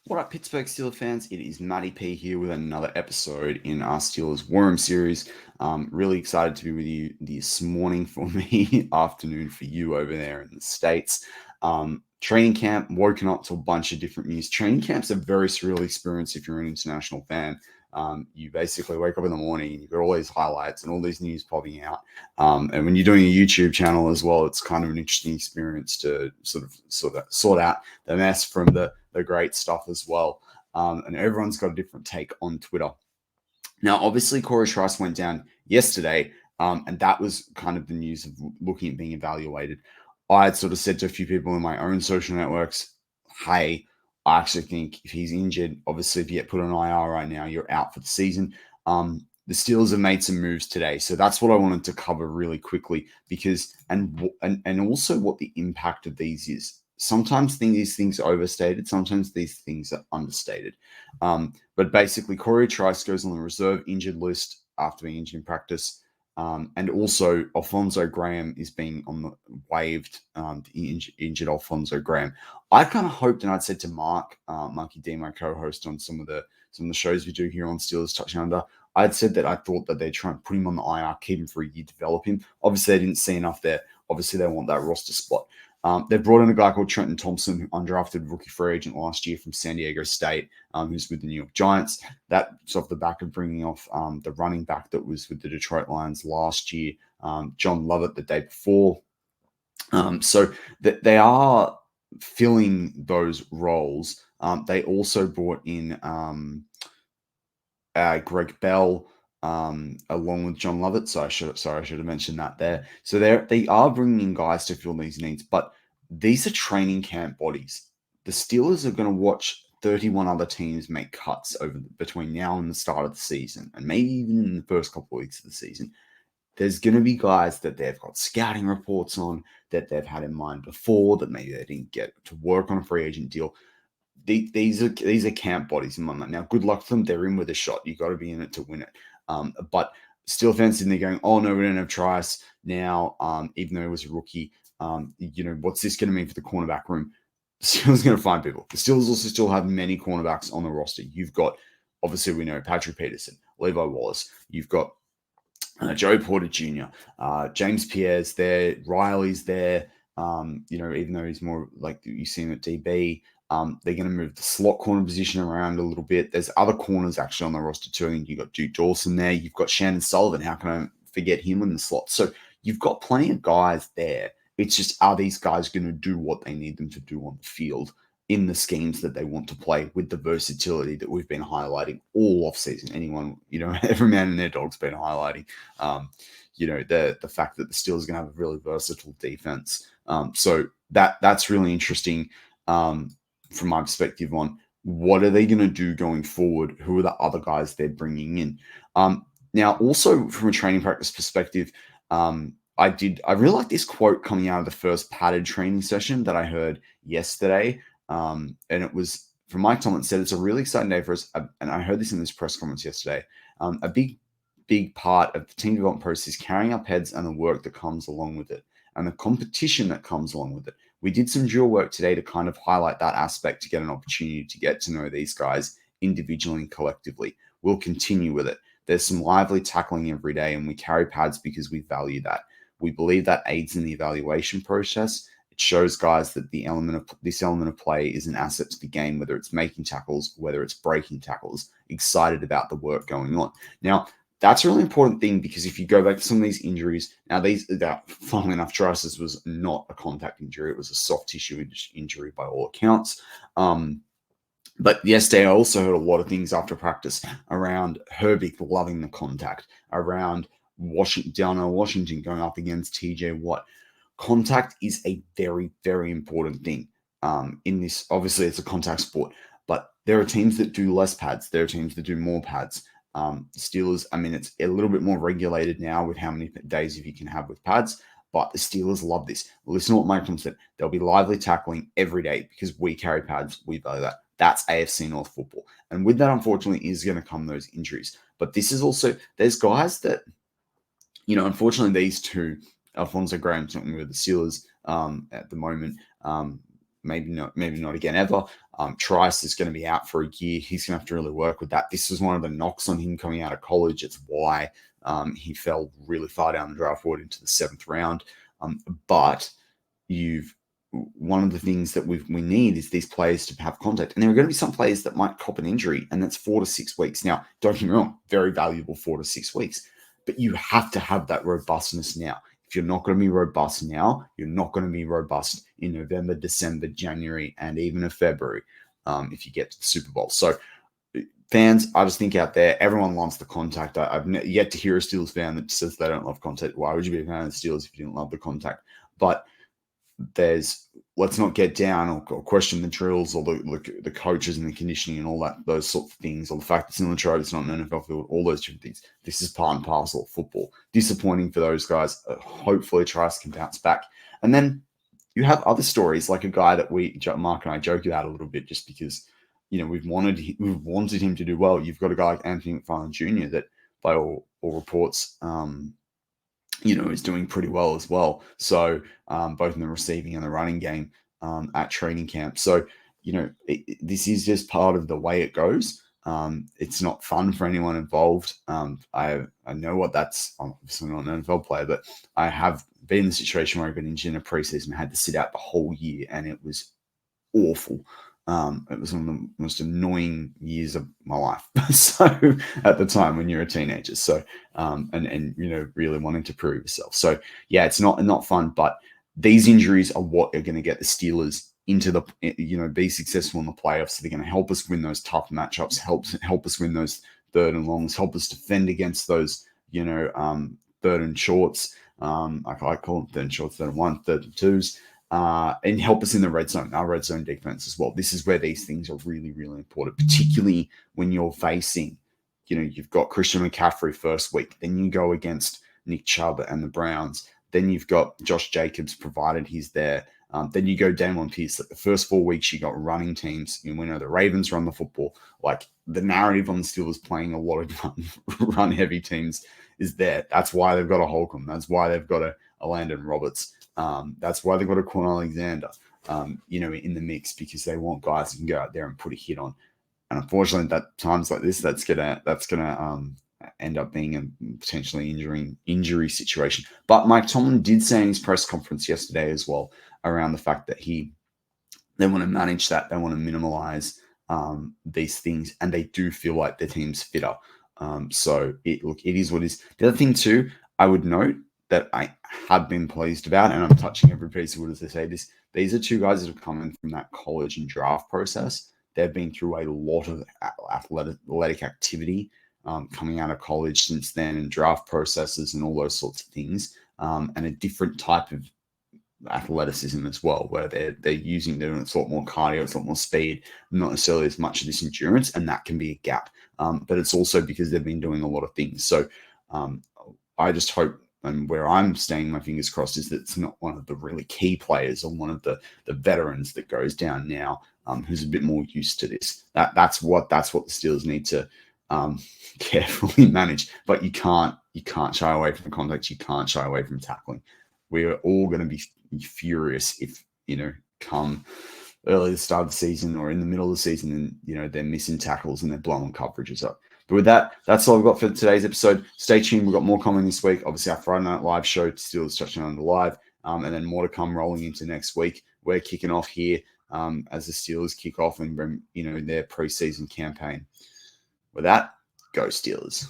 What up, Pittsburgh Steelers fans? It is Matty P here with another episode in our Steelers War Room series. Really excited to be with you this morning for me, afternoon for you over there in the States. Training camp, woken up to a bunch of different news. Training camp's a very surreal experience if you're an international fan. You basically wake up in the morning and you've got all these highlights and all these news popping out. And when you're doing a YouTube channel as well, it's kind of an interesting experience to sort out the mess from the great stuff as well. And everyone's got a different take on Twitter. Now, obviously, Corey Trice went down yesterday, and that was kind of the news of looking at being evaluated. I had sort of said to a few people in my own social networks, hey, I actually think if he's injured, obviously if you get put on IR right now, you're out for the season. The Steelers have made some moves today, so that's what I wanted to cover really quickly because and also what the impact of these is. Sometimes these things are overstated, sometimes these things are understated. But basically, Corey Trice goes on the reserve injured list after being injured in practice. And also, Alfonso Graham is being on the waived, the injured Alfonso Graham. I kind of hoped, and I'd said to Marky D, my co-host on some of the shows we do here on Steelers Touching Under, I'd said that I thought that they'd try and put him on the IR, keep him for a year, develop him. Obviously, they didn't see enough there. Obviously, they want that roster spot. They brought in a guy called Trenton Thompson, undrafted rookie free agent last year from San Diego State, who's with the New York Giants. That's off the back of bringing off the running back that was with the Detroit Lions last year, John Lovett, the day before. So they are filling those roles. They also brought in Greg Bell, along with John Lovett. So I should have mentioned that there. So they are bringing in guys to fill these needs, but these are training camp bodies. The Steelers are going to watch 31 other teams make cuts between now and the start of the season, and maybe even in the first couple of weeks of the season. There's going to be guys that they've got scouting reports on, that they've had in mind before, that maybe they didn't get to work on a free agent deal. These are camp bodies in my mind. Now, good luck to them. They're in with a shot. You got to be in it to win it. But still fans in there going, oh no, we don't have Trice now, even though he was a rookie. What's this going to mean for the cornerback room? The Steelers are going to find people. The Steelers also still have many cornerbacks on the roster. You've got, obviously, we know Patrick Peterson, Levi Wallace. You've got Joe Porter Jr., James Pierre's there, Riley's there. Even though he's more like you see him at DB, they're going to move the slot corner position around a little bit. There's other corners actually on the roster too. And you've got Duke Dawson there. You've got Shannon Sullivan. How can I forget him in the slot? So you've got plenty of guys there. It's just, are these guys going to do what they need them to do on the field in the schemes that they want to play with the versatility that we've been highlighting all offseason? Every man and their dog's been highlighting, the fact that the Steelers are going to have a really versatile defense. So that's really interesting from my perspective on what are they going to do going forward? Who are the other guys they're bringing in? Now, also from a training practice perspective, I really like this quote coming out of the first padded training session that I heard yesterday. And it was from Mike Tomlin. Said it's a really exciting day for us. And I heard this in this press conference yesterday. A big part of the team development process is carrying up heads and the work that comes along with it and the competition that comes along with it. We did some drill work today to kind of highlight that aspect, to get an opportunity to get to know these guys individually and collectively. We'll continue with it. There's some lively tackling every day, and we carry pads because we value that. We believe that aids in the evaluation process. It shows guys that this element of play is an asset to the game, whether it's making tackles, whether it's breaking tackles. Excited about the work going on. Now, that's a really important thing, because if you go back to some of these injuries, now funnily enough, Trice's was not a contact injury. It was a soft tissue injury by all accounts. But yesterday, I also heard a lot of things after practice around Herbig loving the contact, around Washington going up against TJ Watt. Contact is a very, very important thing in this. Obviously, it's a contact sport, but there are teams that do less pads. There are teams that do more pads. Steelers, it's a little bit more regulated now with how many days you can have with pads, but the Steelers love this. Listen to what Mike Tomlin said. There'll be lively tackling every day because we carry pads. We value that. That's AFC North football. And with that, unfortunately, is going to come those injuries. But this is also, there's guys that, unfortunately, these two, Alfonso Graham, something with the Steelers at the moment, maybe not again ever. Trice is going to be out for a year. He's going to have to really work with that. This was one of the knocks on him coming out of college. It's why he fell really far down the draft board into the 7th round. But one of the things that we need is these players to have contact. And there are going to be some players that might cop an injury, and that's 4 to 6 weeks. Now, don't get me wrong, very valuable 4 to 6 weeks. But you have to have that robustness now. If you're not going to be robust now, you're not going to be robust in November, December, January, and even in February if you get to the Super Bowl. So, fans, I just think out there, everyone loves the contact. I've yet to hear a Steelers fan that says they don't love contact. Why would you be a fan of the Steelers if you didn't love the contact? But let's not get down or question the drills or the coaches and the conditioning and all that, those sorts of things, or the fact it's in the road, it's not an NFL field, all those different things. This is part and parcel of football. Disappointing for those guys. Hopefully Trice can bounce back. And then you have other stories, like a guy that Mark and I joke about a little bit, just because we've wanted him to do well. You've got a guy like Anthony McFarland Jr. that, by all reports, is doing pretty well as well. So both in the receiving and the running game at training camp. So, this is just part of the way it goes. It's not fun for anyone involved. I know what that's. I'm obviously not an NFL player, but I have been in a situation where I've been injured in a preseason and had to sit out the whole year, and it was awful. It was one of the most annoying years of my life. So at the time when you're a teenager, so and really wanting to prove yourself. So yeah, it's not fun. But these injuries are what are going to get the Steelers into the be successful in the playoffs. So they're going to help us win those tough matchups, help us win those 3rd and longs, help us defend against those 3rd and shorts. I call them 3rd and shorts, 3rd and 1, 3rd and 2s. And help us in the red zone, our red zone defense as well. This is where these things are really, really important, particularly when you're facing, you've got Christian McCaffrey first week, then you go against Nick Chubb and the Browns, then you've got Josh Jacobs, provided he's there. Then you go Damon Pierce. Like the first 4 weeks, you got running teams. We know the Ravens run the football. Like the narrative on the Steelers playing a lot of run-heavy teams is there. That's why they've got a Holcomb. That's why they've got a Landon Roberts. That's why they've got a Quan Alexander, in the mix, because they want guys who can go out there and put a hit on. And unfortunately, at times like this, that's gonna end up being a potentially injury situation. But Mike Tomlin did say in his press conference yesterday as well around the fact that they want to manage that, they want to minimize these things, and they do feel like their team's fitter. So it is what it is. The other thing too, I would note that I have been pleased about, and I'm touching every piece of wood as I say this. These are two guys that have come in from that college and draft process. They've been through a lot of athletic activity coming out of college since then, and draft processes and all those sorts of things, and a different type of athleticism as well, where they're doing it's a lot more cardio, it's a lot more speed, not necessarily as much of this endurance, and that can be a gap. But it's also because they've been doing a lot of things. So I just hope, and where I'm staying my fingers crossed, is that it's not one of the really key players or one of the veterans that goes down now, who's a bit more used to this. That's what the Steelers need to carefully manage. But you can't shy away from contact. You can't shy away from tackling. We're all going to be furious if come early the start of the season or in the middle of the season, and they're missing tackles and they're blowing coverages up. But with that, that's all I've got for today's episode. Stay tuned. We've got more coming this week. Obviously, our Friday Night Live show, Steelers Touchdown Live, and then more to come rolling into next week. We're kicking off here as the Steelers kick off and their preseason campaign. With that, go Steelers.